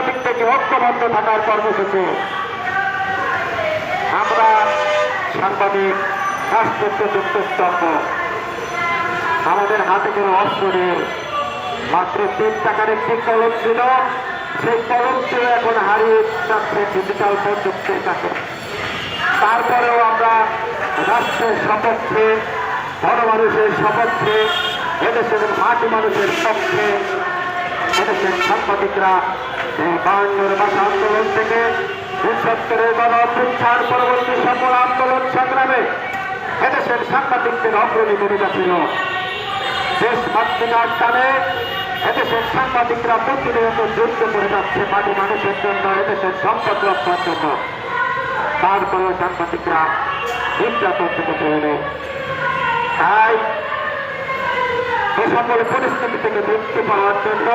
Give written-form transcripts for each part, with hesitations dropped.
দিক থেকে ঐক্যবদ্ধ থাকার কর্মসূচি। আমরা সাংবাদিক রাষ্ট্রের যুক্তস্তম্ভ, আমাদের হাতে কোনো অস্ত্র নেই, মাত্র 3 টাকার একটি কলম ছিল, সেই কলমটি এখন হারিয়ে যাচ্ছে ডিজিটাল প্রযুক্তির কাছে। তারপরেও আমরা রাষ্ট্রের সপক্ষে, গণমানুষের সপক্ষে, এদেশের মাটি মানুষের পক্ষে, এদেশের সাংবাদিকরা এই 52 ভাষা আন্দোলন থেকে ৭৯ গণ অভ্যুত্থান পরবর্তী সকল আন্দোলন সংগ্রামে এদেশের সাংবাদিকদের অগ্রণী ভূমিকা ছিল। দেশ মাতৃকার টানে এদেশের সাংবাদিকরা প্রতিনিয়ত যুদ্ধ করে যাচ্ছে মাটি মানুষের জন্য, এদেশের সম্পদ রক্ষার জন্য। তারপরেও সাংবাদিকরা নির্যাতন থেকে চলে। তাই এ সকল পরিস্থিতি থেকে মুক্তি পাওয়ার জন্য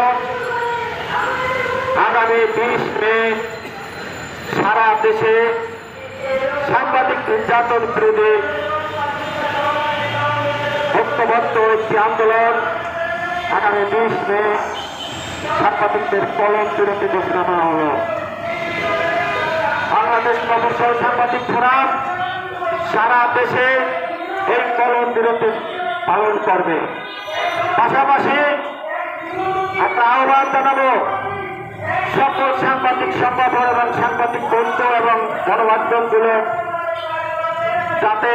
আগামী 20 মে সারা দেশে সাংবাদিক নির্যাতন বিরোধী ঐক্যবদ্ধ একটি আন্দোলন, আগামী 20 মে সাংবাদিকদের কলম বিরতি ঘোষণা করা হল। বাংলাদেশ প্রফেশনাল সাংবাদিক ফোরাম সারা দেশে এই কলম বিরতি পালন করবে। পাশাপাশি আমরা আহ্বান জানাবো সকল সাংবাদিক সংগঠন এবং সাংবাদিক বন্ধু এবং গণমাধ্যমগুলো যাতে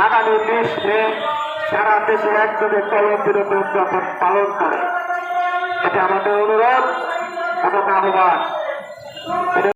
আগামী 20 মে সারা দেশে একযোগে কলম বিরতি উদযাপন পালন করে, এটা আমাদের অনুরোধ এবং আহ্বান।